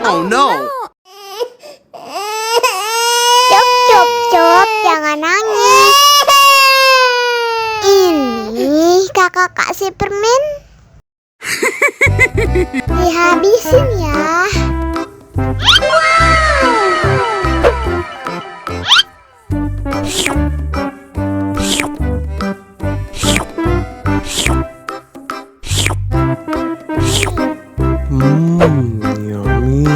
Oh no. Cup, jangan nangis. Ini kakak kasih permen. Dihabisin ya. Yummy.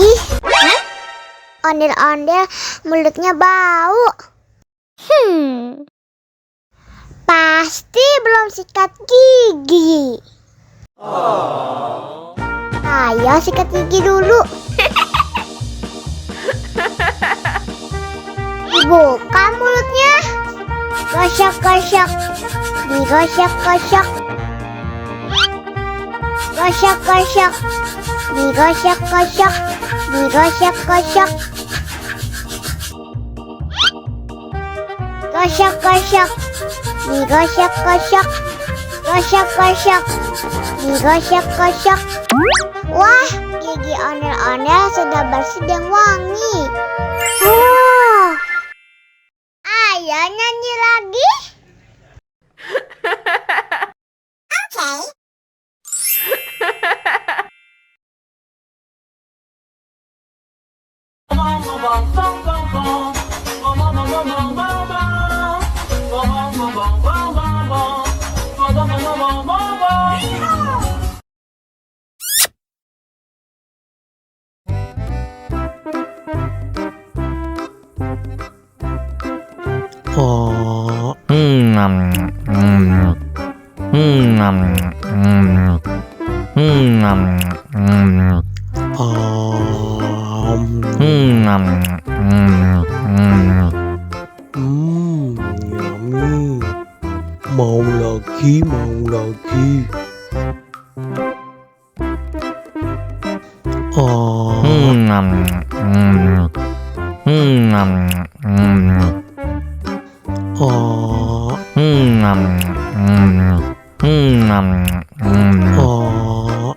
Ih, ondel-ondel mulutnya bau. Pasti belum sikat gigi. Ayo sikat gigi dulu. Dibuka mulutnya. Gosok-gosok. Digosok-gosok. Gosok-gosok. Digosok-gosok. Digosok-gosok. Gosok-gosok. Digosok-gosok. Gosok-gosok. Digosok-gosok. Wah, gigi ondel-ondel sudah bersih dan wangi. Oh, ayo nyanyi lagi. Oke. Oh. Yummy. Mau lagi, mau lagi. Oh. Oh. Oh.